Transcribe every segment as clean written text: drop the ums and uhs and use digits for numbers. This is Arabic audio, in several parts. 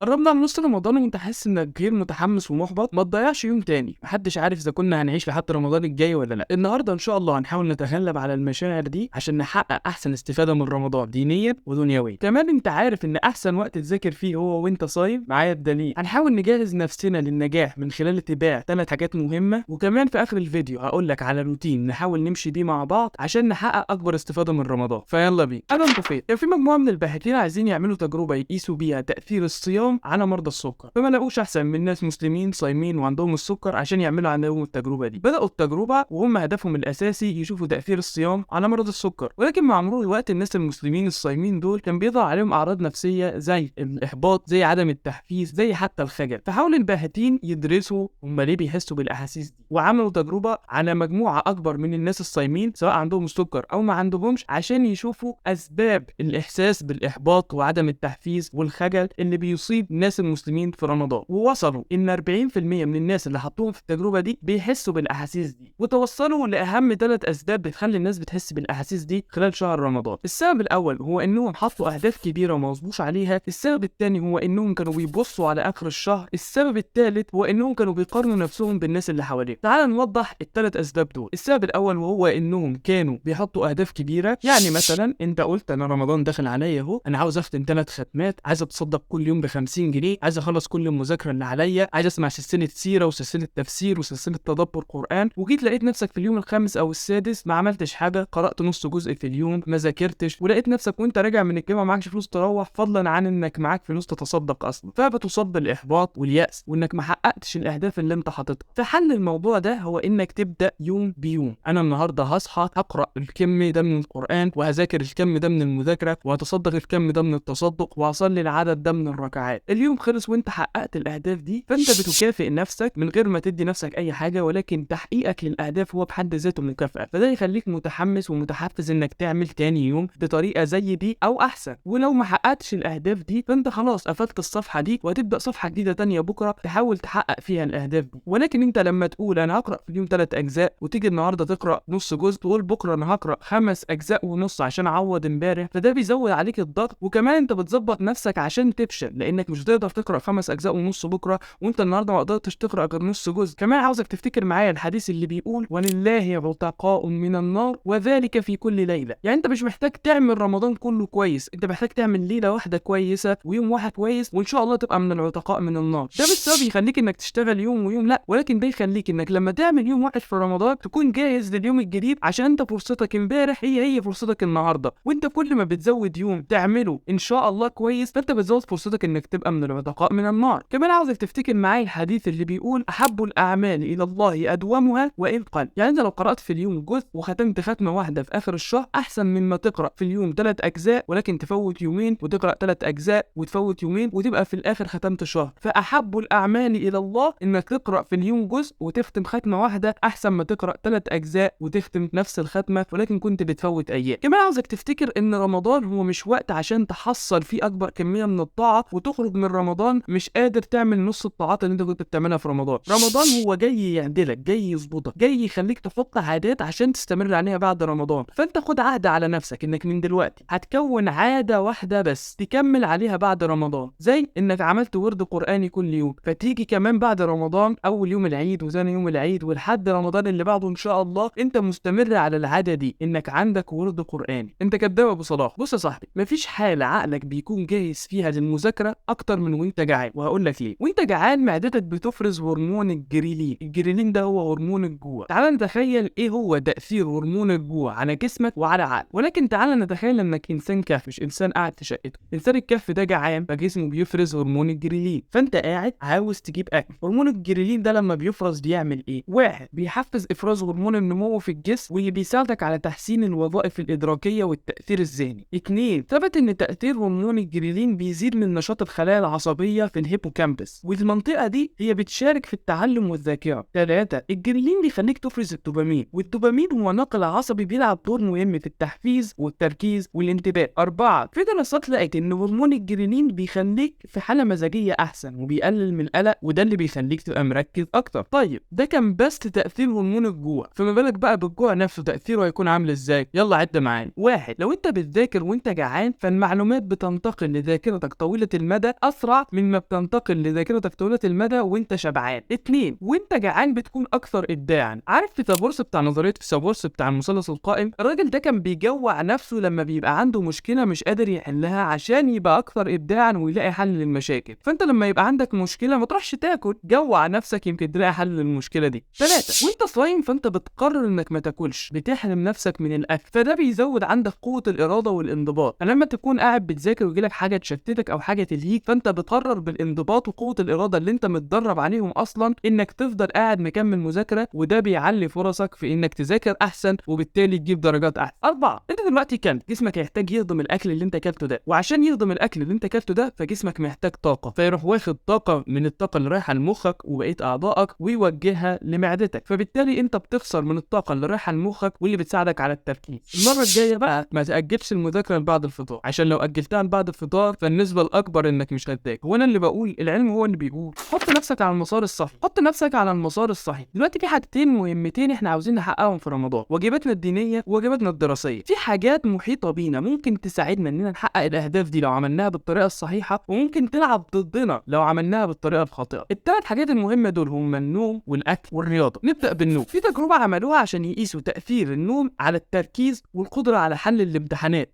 قربنا على نص رمضان وانت حاسس انك غير متحمس ومحبط، ما تضيعش يوم تاني. محدش عارف اذا كنا هنعيش لحد رمضان الجاي ولا لا. النهارده ان شاء الله هنحاول نتغلب على المشاعر دي عشان نحقق احسن استفاده من رمضان دينيا ودنيويا. كمان انت عارف ان احسن وقت تذاكر فيه هو وانت صايم. معايا الدليل. هنحاول نجهز نفسنا للنجاح من خلال اتباع 3 حاجات مهمه، وكمان في اخر الفيديو هقول لك على روتين نحاول نمشي بيه مع بعض عشان نحقق اكبر استفاده من رمضان. فيلا بينا. انا متفائل. كان في مجموعه من الباحثين عايزين يعملوا تجربه يقيسوا بيها تاثير الصيام على مرضى السكر، فما لقوش احسن من ناس مسلمين صايمين وعندهم السكر عشان يعملوا عندهم التجربه دي. بداوا التجربه وهم هدفهم الاساسي يشوفوا تاثير الصيام على مرض السكر، ولكن مع مرور الوقت الناس المسلمين الصايمين دول كان بيظهر عليهم اعراض نفسيه زي الاحباط، زي عدم التحفيز، زي حتى الخجل. فحاول الباحثين يدرسوا هم ليه بيحسوا بالاحاسيس دي، وعملوا تجربه على مجموعه اكبر من الناس الصايمين سواء عندهم السكر او ما عندهمش، عشان يشوفوا اسباب الاحساس بالاحباط وعدم التحفيز والخجل اللي بيصيب الناس المسلمين في رمضان. ووصلوا ان 40% من الناس اللي حطوهم في التجربه دي بيحسوا بالاحاسيس دي، وتوصلوا لاهم 3 اسباب بتخلي الناس بتحس بالاحاسيس دي خلال شهر رمضان. السبب الاول هو انهم حطوا اهداف كبيره وما وصلوش عليها. السبب الثاني هو انهم كانوا بيبصوا على اخر الشهر. السبب الثالث هو انهم كانوا بيقارنوا نفسهم بالناس اللي حواليهم. تعال نوضح ال3 اسباب دول. السبب الاول وهو انهم كانوا بيحطوا اهداف كبيره. يعني مثلا انت قلت انا رمضان داخل عليا اهو، انا عاوز اختم 3 ختمات، عايز اتصدق كل يوم ب 50 جنيه، عايز اخلص كل المذاكره اللي عليا، عايز اسمع سلسله سيره وسلسله تفسير وسلسله تدبر قران. وجيت لقيت نفسك في اليوم الخامس او السادس ما عملتش حاجه، قرات نص جزء في اليوم، ما ذاكرتش، ولقيت نفسك وانت راجع من الجامعه معكش فلوس تروح، فضلا عن انك معاك فلوس تتصدق اصلا. فبتصاب بالاحباط والياس وانك ما حققتش الاهداف اللي انت حاططها. فحل الموضوع ده هو انك تبدا يوم بيوم. انا النهارده هصحى هقرا الكم ده من القران، وهذاكر الكم ده من المذاكره، وهتصدق الكم ده من التصدق، وهصلي العدد ده من الركعات. اليوم خلص وانت حققت الاهداف دي، فانت بتكافئ نفسك من غير ما تدي نفسك اي حاجه، ولكن تحقيقك للاهداف هو بحد ذاته مكافاه. فده يخليك متحمس ومتحفز انك تعمل تاني يوم بطريقه زي دي او احسن. ولو ما حققتش الاهداف دي فانت خلاص قفلت الصفحه دي، وهتبدا صفحه جديده تانيه بكره تحاول تحقق فيها الاهداف دي. ولكن انت لما تقول انا هقرا في اليوم 3 اجزاء، وتيجي النهارده تقرا نص جزء، تقول بكره انا هقرا 5 أجزاء ونص عشان اعوض امبارح، فده بيزود عليك الضغط. وكمان انت بتظبط نفسك عشان تفشل، لانك مش هتقدر تقرا 5 أجزاء ونص بكره وانت النهارده ما قدرتش تقرا غير نص جزء. كمان عاوزك تفتكر معايا الحديث اللي بيقول ولله عتقاء من النار وذلك في كل ليله. يعني انت مش محتاج تعمل رمضان كله كويس، انت محتاج تعمل ليله واحده كويسه ويوم واحد كويس، وان شاء الله تبقى من العتقاء من النار. ده مش سبب يخليك انك تشتغل يوم ويوم، لا، ولكن ده يخليك انك لما تعمل يوم واحد في رمضان تكون جاهز لليوم الجديد، عشان انت فرصتك امبارح هي فرصتك النهارده. وانت كل ما بتزود يوم تعمله ان شاء الله كويس، فانت بتزود فرصتك انك تبقى من العتقاء من النار. كمان عاوزك تفتكر معايا الحديث اللي بيقول احب الاعمال الى الله ادومها وان قل. يعني انت لو قرات في اليوم جزء وختمت ختمه واحده في اخر الشهر، احسن مما تقرا في اليوم 3 اجزاء ولكن تفوت يومين، وتقرا 3 اجزاء وتفوت يومين، وتبقى في الاخر ختمت شهر. فاحب الاعمال الى الله انك تقرا في اليوم جزء وتختم ختمه واحده، احسن ما تقرا 3 اجزاء وتختم نفس الختمه ولكن كنت بتفوت ايام. كمان عاوزك تفتكر ان رمضان هو مش وقت عشان تحصل فيه اكبر كميه من الطاعه وتخرج من رمضان مش قادر تعمل نص الطاعات اللي انت كنت بتعملها في رمضان. رمضان هو جاي يعدلك، جاي يظبطك، جاي يخليك تحط عادات عشان تستمر عليها بعد رمضان. فانت خد عهده على نفسك انك من دلوقتي هتكون عاده واحده بس تكمل عليها بعد رمضان، زي انك عملت ورد قراني كل يوم، فتيجي كمان بعد رمضان اول يوم العيد وثاني يوم العيد ولحد رمضان اللي بعده ان شاء الله انت مستمر على العاده دي انك عندك ورد قراني. انت كداب ابو صلاح. بص يا صاحبي، مفيش حاله عقلك بيكون جاهز فيها للمذاكره اكتر من وانت جعان، وهقول لك ليه. وانت جعان معدتك بتفرز هرمون الجريلين. الجريلين ده هو هرمون الجوع. تعال نتخيل ايه هو تاثير هرمون الجوع على جسمك وعلى عقلك. ولكن تعال نتخيل انك انسان كهف، مش انسان قاعد في شقته. انسان الكهف ده جعان فجسمه بيفرز هرمون الجريلين، فانت قاعد عاوز تجيب اكل. هرمون الجريلين ده لما بيفرز بيعمل ايه؟ واحد، بيحفز افراز هرمون النمو في الجسم وبيساعدك على تحسين الوظائف الادراكيه والتاثير الذهني. 2، ثبت ان تاثير هرمون الجريلين بيزيد من نشاط الخلايا العصبيه في الهيبوكامبس، والمنطقه دي هي بتشارك في التعلم والذاكره. 3، الجريلين بيخليك تفرز الدوبامين، والدوبامين هو ناقل عصبي بيلعب دور مهم في التحفيز والتركيز والانتباه. 4، في دراسات لقت ان هرمون الجريلين بيخليك في حاله مزاجيه احسن وبيقلل من القلق، وده اللي بيخليك تبقى مركز اكتر. طيب ده كان بس تاثير هرمون الجوع، فما بالك بقى بالجوع نفسه تاثيره هيكون عامل ازاي؟ يلا عد معايا. 1، لو انت بتذاكر وانت جعان فالمعلومات بتنتقل لذاكرتك طويله المدى المدى اسرع من ما بتنتقل لذاكرتك طويله المدى وانت شبعان. 2 وانت جعان بتكون اكثر ابداعا. عارف فيثاغورس بتاع نظريه فيثاغورس بتاع المثلث القائم؟ الراجل ده كان بيجوع نفسه لما بيبقى عنده مشكله مش قادر يحلها عشان يبقى اكثر ابداعا ويلاقي حل للمشاكل. فانت لما يبقى عندك مشكله ما تروحش تاكل، جوع نفسك يمكن تلاقي حل للمشكله دي. 3 وانت صايم فانت بتقرر انك ما تاكلش، بتحرم نفسك من الاكل، فده بيزود عندك قوه الاراده والانضباط. فلما تكون قاعد بتذاكر ويجيلك حاجه تشتتك او حاجه تلهيك فانت بتقرر بالانضباط وقوه الاراده اللي انت متدرب عليهم اصلا انك تفضل قاعد مكمل مذاكره، وده بيعلي فرصك في انك تذاكر احسن وبالتالي تجيب درجات احسن. 4 انت دلوقتي جسمك يحتاج يهضم الاكل اللي انت اكلته ده، وعشان يهضم الاكل اللي انت اكلته ده فجسمك محتاج طاقه، فيروح واخد طاقه من الطاقه اللي رايحه لمخك وبقيه اعضائك ويوجهها لمعدتك، فبالتالي انت بتخسر من الطاقه اللي رايحه لمخك واللي بتساعدك على التركيز. المره الجايه بقى ما تاجلش المذاكره لبعد الفطار، عشان لو اجلتها لبعد الفطار فالنسبه الاكبر انك مش هتذاكر. هو انا اللي بقول، العلم هو اللي بيقول. حط نفسك على المسار الصحيح، حط نفسك على المسار الصحيح. دلوقتي في حاجتين مهمتين احنا عاوزين نحققهم في رمضان، واجباتنا الدينيه وواجباتنا الدراسيه. في حاجات محيطه بينا ممكن تساعدنا اننا نحقق الاهداف دي لو عملناها بالطريقه الصحيحه، وممكن تلعب ضدنا لو عملناها بالطريقه الخاطئه. الثلاث حاجات المهمه دول هم النوم والاكل والرياضه. نبدا بالنوم. في تجربه عملوها عشان يقيسوا تاثير النوم على التركيز والقدره على حل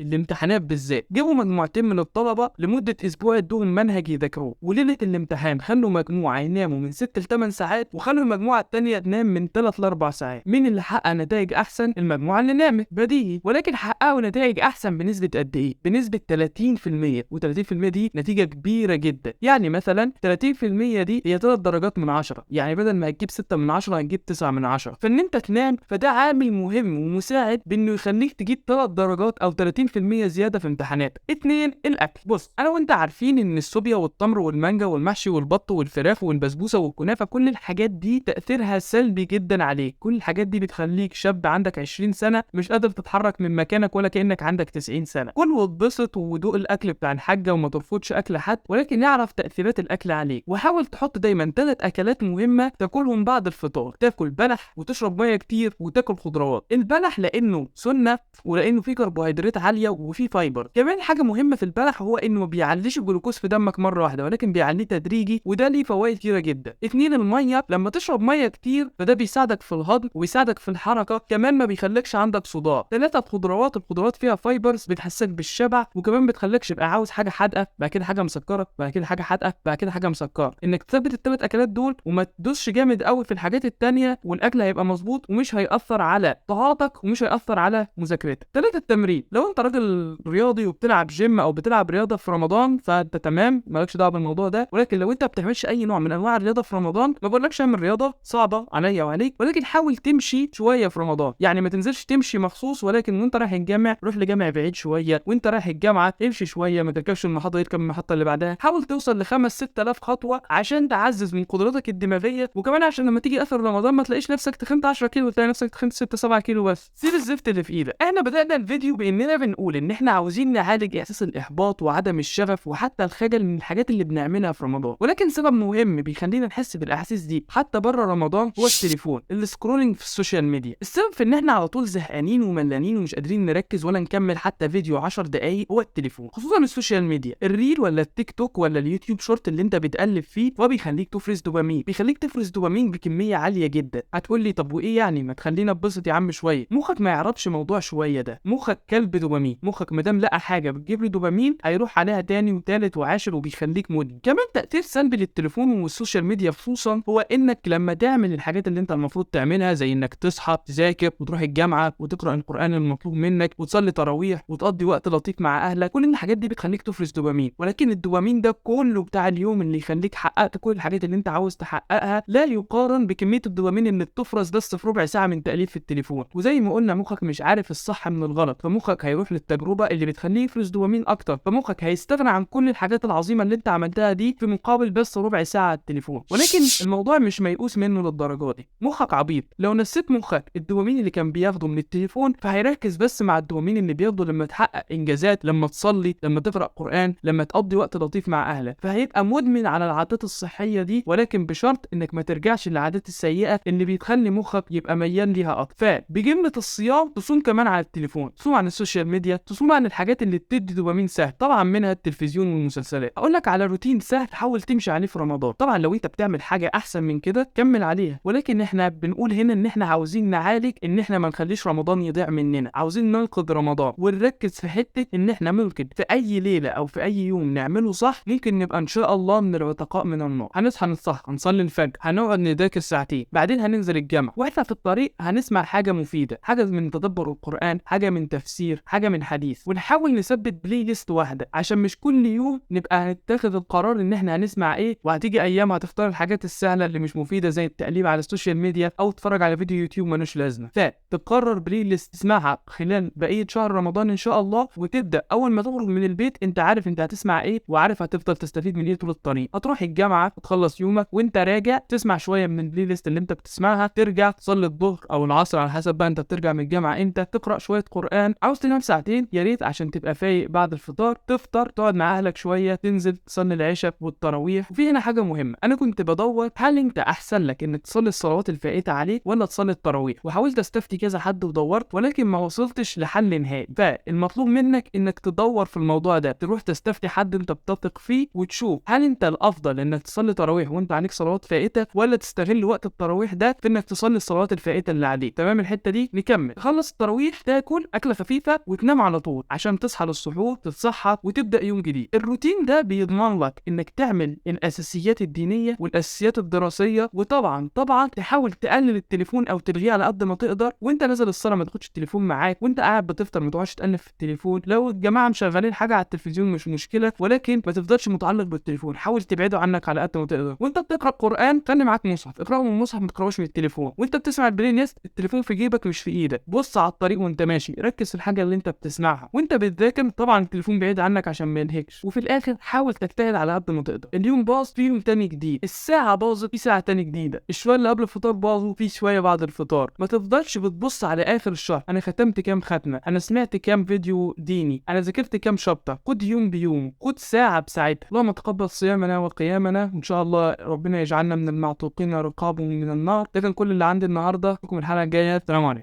الامتحانات بالذات. جابوا مجموعتين من الطلبه لمده اسبوع ادوهم منهج يذاكروه، وليله الامتحان خلوا مجموعه يناموا من 6 ل 8 ساعات وخلوا المجموعه الثانيه تنام من 3 ل 4 ساعات. مين اللي حقق نتائج احسن؟ المجموعه اللي نامت، بديهي. ولكن حققوا نتائج احسن بنسبه قد ايه؟ بنسبه 30%، و30% دي نتيجه كبيره جدا. يعني مثلا 30% دي هي 3 درجات من 10، يعني بدل ما هتجيب 6 من 10 هتجيب 9 من 10. فان انت تنام فده عامل مهم ومساعد بانه يخليك تجيب 3 درجات او 30% زياده في امتحاناتك. 2 الاكل. بص، انا وانت عارفين ان السوبيا والتمر والمانجا والمحشي والبط والفراخ والبسبوسه والكنافه كل الحاجات دي تاثيرها سلبي جدا عليك. كل الحاجات دي بتخليك شاب عندك 20 سنه مش قادر تتحرك من مكانك ولا كانك عندك 90 سنه. كل واتبسط ودوق الاكل بتاع الحاجه وما ترفضش اكل حد، ولكن اعرف تاثيرات الاكل عليك. وحاول تحط دايما 3 اكلات مهمه تاكلهم بعد الفطار. تاكل بلح وتشرب ميه كتير وتاكل خضروات. البلح لانه سنه ولانه فيه كربوهيدرات عاليه وفيه فايبر. كمان حاجه مهمه في البلح هو انه ما بيعليش الجلوكوز في دمك مره واحده، ولكن بيعليه تدريجي، وده ليه فوائد كتيره جدا. 2 الميه. لما تشرب ميه كتير فده بيساعدك في الهضم وبيساعدك في الحركه، كمان ما بيخليكش عندك صداع. 3 الخضروات فيها فايبرز بتحسسك بالشبع، وكمان بتخليكش تبقى عاوز حاجه حادقه بعد كده حاجه مسكره بعد كده حاجه حادقه بعد كده حاجه مسكره. انك تثبت ال3 اكلات دول وما تدوسش جامد قوي في الحاجات التانية، والاكل هيبقى مظبوط ومش هيأثر على طاقتك ومش هيأثر على مذاكرتك. 3 التمرين. لو انت راجل رياضي وبتلعب جيم او بتلعب رياضه في رمضان فانت تمام، مالكش دعوه بالموضوع ده. ولكن لو انت ما بتعملش اي نوع من انواع الرياضه في رمضان، ما بقولكش اعمل رياضه صعبه عليا وعليك، ولكن حاول تمشي شويه في رمضان. يعني ما تنزلش تمشي مخصوص، ولكن وانت رايح الجامع روح لجامع بعيد شويه، وانت رايح الجامعه امشي شويه، ما تركبش المحطه يركب المحطه اللي بعدها. حاول توصل ل 5-6000 خطوه عشان تعزز من قدرتك الدماغيه، وكمان عشان لما تيجي اخر رمضان ما تلاقيش نفسك تخنت 10 كيلو وتلاقي نفسك تخنت 6-7 كيلو بس. سيب الزفت اللي في ايدك. احنا بدانا الفيديو باننا بنقول ان احنا عاوزين نعالج احساس الاحباط وعدم الشغف وحتى الخجل من الحاجات اللي بنعملها في رمضان، ولكن سبب مهم بيخلينا نحس بالاحاسيس دي حتى بره رمضان هو التليفون، السكرولينج في السوشيال ميديا. السبب في ان احنا على طول زهقانين وملانين ومش قادرين نركز ولا نكمل حتى فيديو 10 دقايق هو التليفون، خصوصا السوشيال ميديا. الريل ولا التيك توك ولا اليوتيوب شورت اللي انت بتقلب فيه هو بيخليك تفرز دوبامين، بيخليك تفرز دوبامين بكميه عاليه جدا. هتقول لي طب وايه يعني، ما تخلينا نبسط يا عم شويه. مخك ما يعرفش موضوع شويه ده، مخك كلب دوبامين. مخك ما دام لقى حاجه بتجيب له دوبامين هيروح عليها تاني وتالت وعاشر وبيخليك مدمن. كمان تاثير سلبي للتليفون والسوشيال ميديا خصوصا هو انك لما تعمل الحاجات اللي انت المفروض تعملها زي انك تصحى تذاكر وتروح الجامعه وتقرا القران المطلوب منك وتصلي تراويح وتقضي وقت لطيف مع اهلك، كل الحاجات دي بتخليك تفرز دوبامين. ولكن الدوبامين ده كله بتاع اليوم اللي يخليك حققت كل الحاجات اللي انت عاوز تحققها لا يقارن بكميه الدوبامين اللي بتفرز بس في ربع ساعه من تقليب في التليفون. وزي ما قلنا مخك مش عارف الصح من الغلط، فمخك هيروح للتجربه اللي بتخليه يفرز دوبامين اكتر، فمخك هيستغنى عن كل الحاجات العظيمه اللي انت عملتها دي في مقابل بس ربع ساعه على التليفون. ولكن الموضوع مش ميؤوس منه للدرجه دي. مخك عبيط، لو نسيت مخك الدوبامين اللي كان بياخده من التليفون فهيركز بس مع الدوبامين اللي بياخده لما تحقق انجازات، لما تصلي، لما تقرا قران، لما تقضي وقت لطيف مع اهلك، فهيبقى مدمن على العادات الصحيه دي، ولكن بشرط انك ما ترجعش للعادات السيئه اللي بتخلي مخك يبقى ميال ليها اكتر. فبجمله الصيام تصوم كمان على التليفون، تصوم عن السوشيال ميديا، تصوم عن الحاجات اللي بتدي دوبامين سهل، طبعا منها التلفزيون والمسلسلات. مسلسلات. اقول لك على روتين سهل حاول تمشي عليه في رمضان. طبعا لو انت بتعمل حاجه احسن من كده كمل عليها، ولكن احنا بنقول هنا ان احنا عاوزين نعالج ان احنا ما نخليش رمضان يضيع مننا، عاوزين ننقذ رمضان ونركز في حته ان احنا ممكن في اي ليله او في اي يوم نعمله صح ممكن نبقى ان شاء الله من العتقاء من النار. هنصحى نتسحر، هنصلي الفجر، هنقعد نذاكر ساعتين، بعدين هننزل الجامعه، واحنا في الطريق هنسمع حاجه مفيده، حاجه من تدبر القران، حاجه من تفسير، حاجه من حديث، ونحاول نثبت بلاي ليست واحده عشان مش كل يوم نبقى هنتخذ القرار ان احنا هنسمع ايه، وهتيجي ايام هتختار الحاجات السهله اللي مش مفيده زي التقليب على السوشيال ميديا او تتفرج على فيديو يوتيوب ملوش لازمه. فتقرر بلاي ليست تسمعها خلال بقيه شهر رمضان ان شاء الله، وتبدا اول ما تخرج من البيت انت عارف انت هتسمع ايه وعارف هتفضل تستفيد من ايه طول الطريق. هتروح الجامعه تخلص يومك وانت راجع تسمع شويه من البلاي ليست اللي انت بتسمعها، ترجع تصلي الظهر او العصر على حسب بقى انت بترجع من الجامعه امتى، تقرا شويه قران، عاوز تنام ساعتين يا ريت عشان تبقى فايق بعد الفطار، تفطر تقعد مع اهلك شويه، تنزل تصلي العشاء والتراويح. وفي هنا حاجه مهمه، انا كنت بدور هل انت احسن لك انك تصلي الصلوات الفائته عليك ولا تصلي التراويح، وحاولت استفتي كذا حد ودورت ولكن ما وصلتش لحل نهائي. فالمطلوب منك انك تدور في الموضوع ده، تروح تستفتي حد انت بتثق فيه وتشوف هل انت الافضل انك تصلي تراويح وانت عليك صلوات فائته، ولا تستغل وقت التراويح ده في انك تصلي الصلوات الفائته اللي عليك. تمام الحته دي؟ نكمل. خلص التراويح تاكل اكله خفيفه وتنام على طول عشان تصحى للسحور تتصحى وتبدا يوم جديد. الروتين ده بيضمن لك انك تعمل الاساسيات الدينيه والاساسيات الدراسيه، وطبعا تحاول تقلل التليفون او تلغيه على قد ما تقدر، وانت نازل الصلاه ما تاخدش التليفون معاك، وانت قاعد بتفطر ما تقعدش تقلب في التليفون. لو الجماعه مشغلين حاجه على التلفزيون مش مشكله، ولكن ما تفضلش متعلق بالتليفون، حاول تبعده عنك على قد ما تقدر. وانت بتقرا قران خلي معاك مصحف، اقراه من المصحف ما تقراهوش من التليفون. وانت بتسمع البلاي ليست التليفون في جيبك مش في ايدك، بص على الطريق وانت ماشي، ركز في الحاجه اللي انت بتسمعها. وانت بتذاكر طبعا التليفون بعيد عنك عشان ما ينهكش. وفي الاخر حاول تجتهد على قد ما تقدر. اليوم باظ في يوم تاني جديد، الساعه باظت في ساعه تاني جديده، الشويه اللي قبل الفطار باظوا في شويه بعد الفطار. ما تفضلش بتبص على اخر الشهر انا ختمت كام ختمه، انا سمعت كام فيديو ديني، انا ذاكرت كام شابتر. خد يوم بيوم، خد ساعه بساعتها. اللهم تقبل صيامنا وقيامنا، وان شاء الله ربنا يجعلنا من المعتوقين رقابهم من النار. ده كان كل اللي عندي النهارده، اشوفكم الحلقه الجايه. السلام عليكم.